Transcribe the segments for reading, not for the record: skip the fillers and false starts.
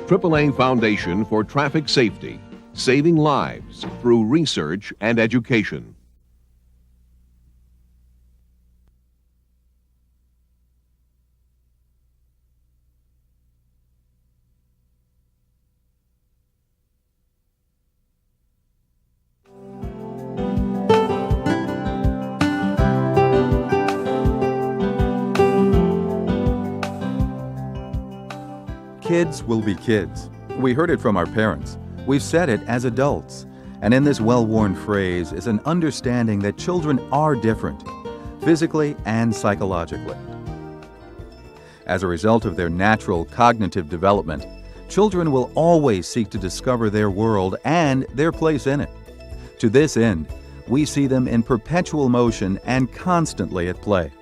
AAA Foundation for Traffic Safety, saving lives through research and education. Kids will be kids. We heard it from our parents. We've said it as adults. And in this well-worn phrase is an understanding that children are different, physically and psychologically. As a result of their natural cognitive development, children will always seek to discover their world and their place in it. To this end, we see them in perpetual motion and constantly at play.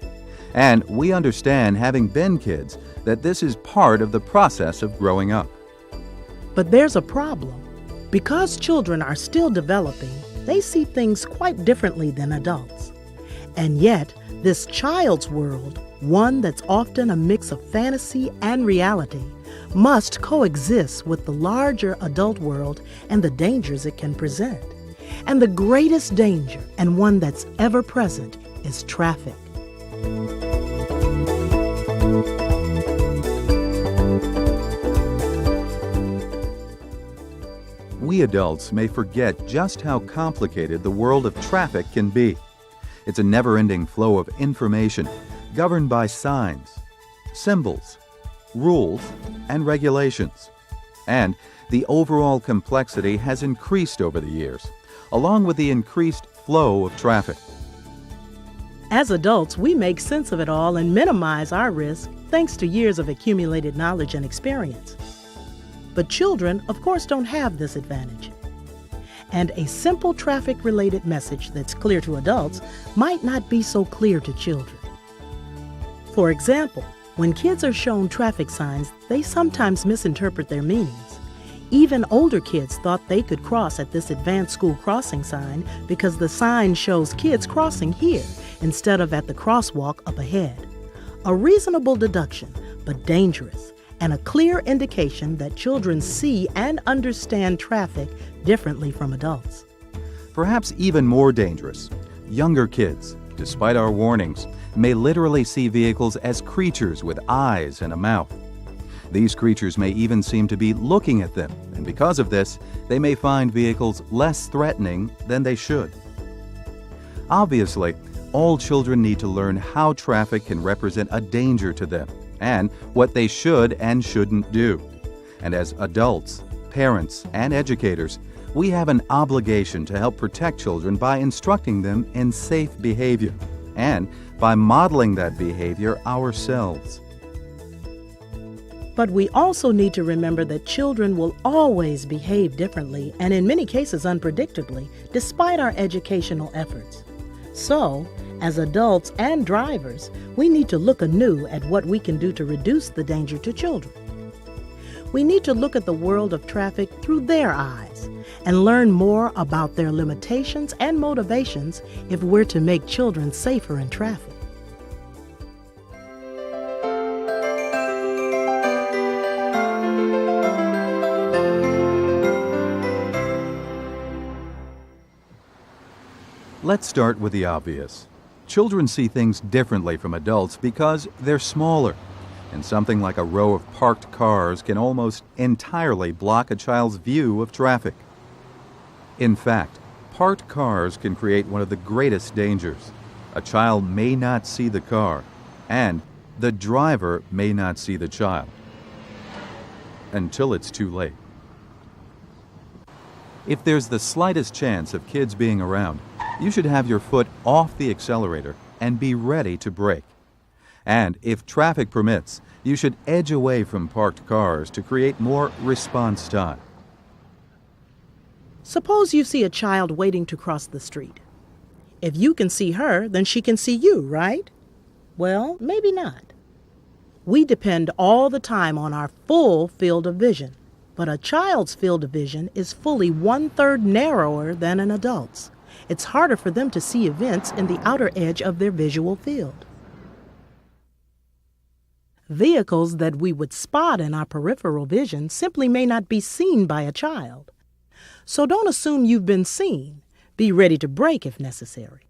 And we understand, having been kids, that this is part of the process of growing up. But there's a problem. Because children are still developing, they see things quite differently than adults. And yet, this child's world, one that's often a mix of fantasy and reality, must coexist with the larger adult world and the dangers it can present. And the greatest danger, and one that's ever present, is traffic. We adults may forget just how complicated the world of traffic can be. It's a never-ending flow of information governed by signs, symbols, rules, and regulations. And the overall complexity has increased over the years, along with the increased flow of traffic. As adults, we make sense of it all and minimize our risk thanks to years of accumulated knowledge and experience. But children, of course, don't have this advantage. And a simple traffic-related message that's clear to adults might not be so clear to children. For example, when kids are shown traffic signs, they sometimes misinterpret their meanings. Even older kids thought they could cross at this advanced school crossing sign because the sign shows kids crossing here instead of at the crosswalk up ahead. A reasonable deduction, but dangerous, and a clear indication that children see and understand traffic differently from adults. Perhaps even more dangerous, younger kids, despite our warnings, may literally see vehicles as creatures with eyes and a mouth. These creatures may even seem to be looking at them, and because of this, they may find vehicles less threatening than they should. Obviously, all children need to learn how traffic can represent a danger to them and what they should and shouldn't do. And as adults, parents, and educators, we have an obligation to help protect children by instructing them in safe behavior and by modeling that behavior ourselves. But we also need to remember that children will always behave differently and in many cases unpredictably, despite our educational efforts. So, as adults and drivers, we need to look anew at what we can do to reduce the danger to children. We need to look at the world of traffic through their eyes and learn more about their limitations and motivations if we're to make children safer in traffic. Let's start with the obvious. Children see things differently from adults because they're smaller, and something like a row of parked cars can almost entirely block a child's view of traffic. In fact, parked cars can create one of the greatest dangers. A child may not see the car, and the driver may not see the child until it's too late. If there's the slightest chance of kids being around, you should have your foot off the accelerator and be ready to brake. And if traffic permits, you should edge away from parked cars to create more response time. Suppose you see a child waiting to cross the street. If you can see her, then she can see you, right? Well, maybe not. We depend all the time on our full field of vision, but a child's field of vision is fully 1/3 narrower than an adult's. It's harder for them to see events in the outer edge of their visual field. Vehicles that we would spot in our peripheral vision simply may not be seen by a child. So don't assume you've been seen. Be ready to brake if necessary.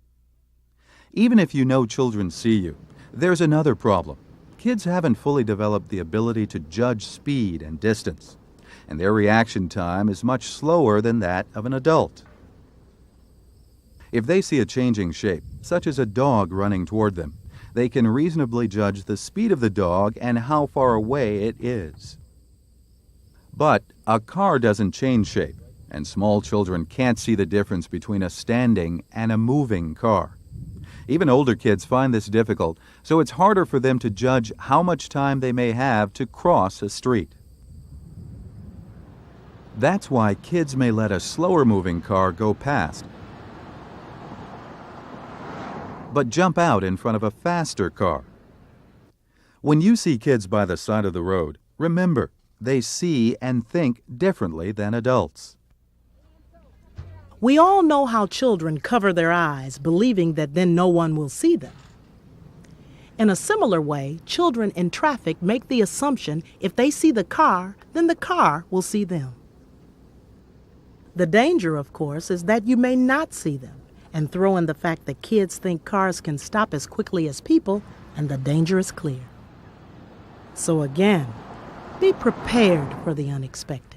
Even if you know children see you, there's another problem. Kids haven't fully developed the ability to judge speed and distance, and their reaction time is much slower than that of an adult. If they see a changing shape, such as a dog running toward them, they can reasonably judge the speed of the dog and how far away it is. But a car doesn't change shape, and small children can't see the difference between a standing and a moving car. Even older kids find this difficult, so it's harder for them to judge how much time they may have to cross a street. That's why kids may let a slower-moving car go past, but jump out in front of a faster car. When you see kids by the side of the road, remember, they see and think differently than adults. We all know how children cover their eyes, believing that then no one will see them. In a similar way, children in traffic make the assumption if they see the car, then the car will see them. The danger, of course, is that you may not see them, and throw in the fact that kids think cars can stop as quickly as people, and the danger is clear. So again, be prepared for the unexpected.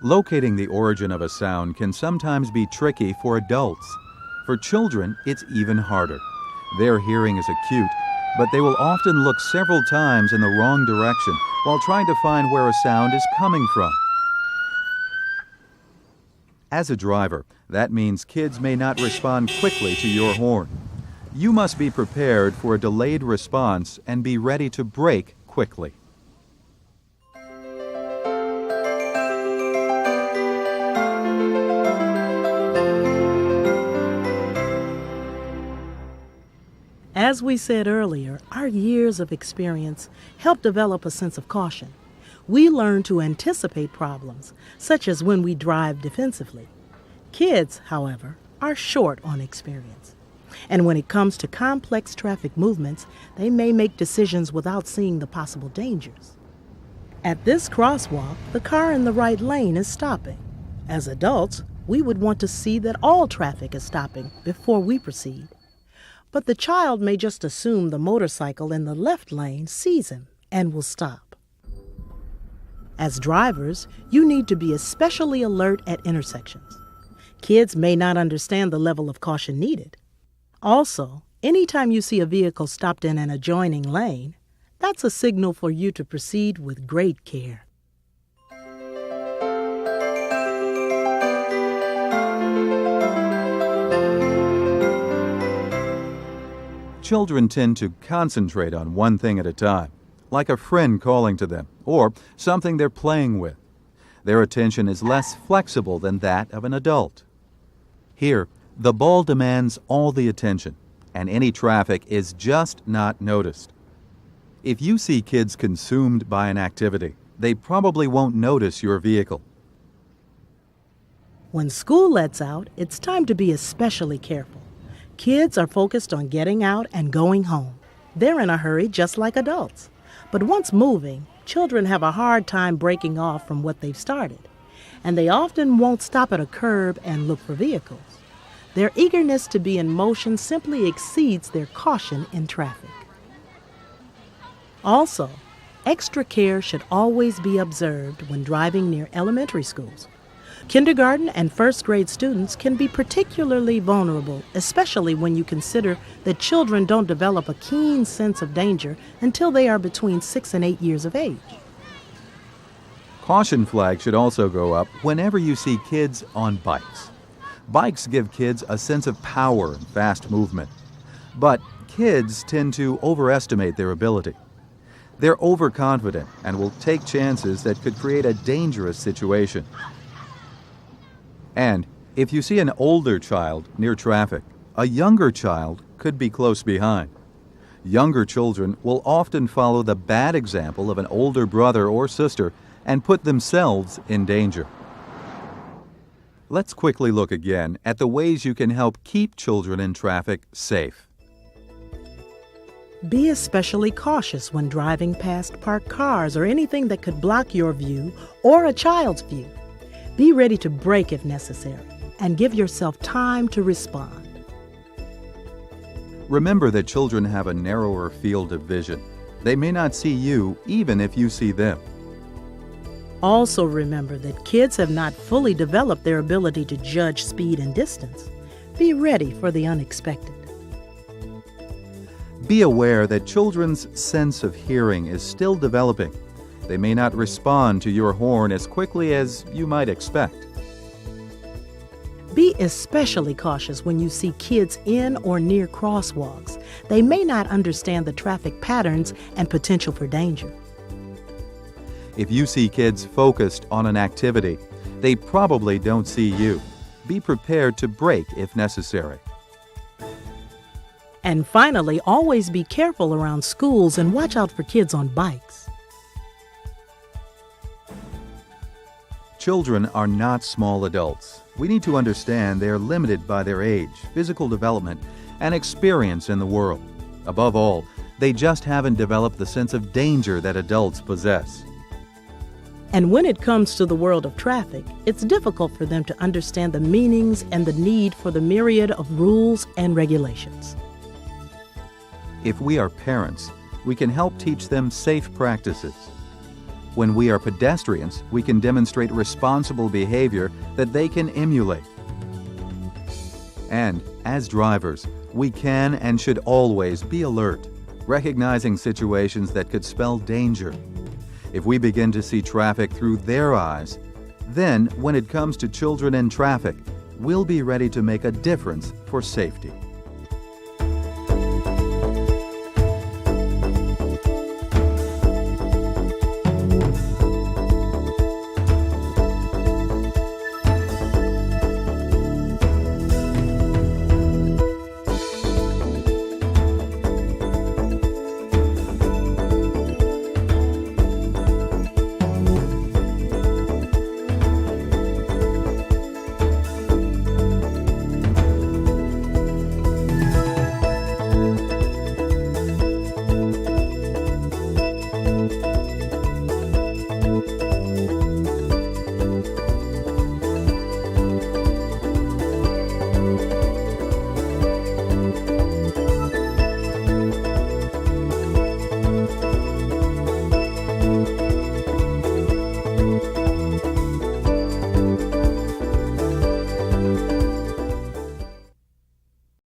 Locating the origin of a sound can sometimes be tricky for adults. For children, it's even harder. Their hearing is acute, but they will often look several times in the wrong direction while trying to find where a sound is coming from. As a driver, that means kids may not respond quickly to your horn. You must be prepared for a delayed response and be ready to brake quickly. As we said earlier, our years of experience help develop a sense of caution. We learn to anticipate problems, such as when we drive defensively. Kids, however, are short on experience. And when it comes to complex traffic movements, they may make decisions without seeing the possible dangers. At this crosswalk, the car in the right lane is stopping. As adults, we would want to see that all traffic is stopping before we proceed. But the child may just assume the motorcycle in the left lane sees him and will stop. As drivers, you need to be especially alert at intersections. Kids may not understand the level of caution needed. Also, anytime you see a vehicle stopped in an adjoining lane, that's a signal for you to proceed with great care. Children tend to concentrate on one thing at a time, like a friend calling to them, or something they're playing with. Their attention is less flexible than that of an adult. Here, the ball demands all the attention, and any traffic is just not noticed. If you see kids consumed by an activity, they probably won't notice your vehicle. When school lets out, it's time to be especially careful. Kids are focused on getting out and going home. They're in a hurry just like adults. But once moving, children have a hard time breaking off from what they've started. And they often won't stop at a curb and look for vehicles. Their eagerness to be in motion simply exceeds their caution in traffic. Also, extra care should always be observed when driving near elementary schools. Kindergarten and first grade students can be particularly vulnerable, especially when you consider that children don't develop a keen sense of danger until they are between 6 and 8 years of age. Caution flags should also go up whenever you see kids on bikes. Bikes give kids a sense of power and fast movement, but kids tend to overestimate their ability. They're overconfident and will take chances that could create a dangerous situation. And if you see an older child near traffic, a younger child could be close behind. Younger children will often follow the bad example of an older brother or sister and put themselves in danger. Let's quickly look again at the ways you can help keep children in traffic safe. Be especially cautious when driving past parked cars or anything that could block your view or a child's view. Be ready to brake if necessary and give yourself time to respond. Remember that children have a narrower field of vision. They may not see you even if you see them. Also remember that kids have not fully developed their ability to judge speed and distance. Be ready for the unexpected. Be aware that children's sense of hearing is still developing. They may not respond to your horn as quickly as you might expect. Be especially cautious when you see kids in or near crosswalks. They may not understand the traffic patterns and potential for danger. If you see kids focused on an activity, they probably don't see you. Be prepared to brake if necessary. And finally, always be careful around schools and watch out for kids on bikes. Children are not small adults. We need to understand they are limited by their age, physical development, and experience in the world. Above all, they just haven't developed the sense of danger that adults possess. And when it comes to the world of traffic, it's difficult for them to understand the meanings and the need for the myriad of rules and regulations. If we are parents, we can help teach them safe practices. When we are pedestrians, we can demonstrate responsible behavior that they can emulate. And as drivers, we can and should always be alert, recognizing situations that could spell danger. If we begin to see traffic through their eyes, then when it comes to children in traffic, we'll be ready to make a difference for safety.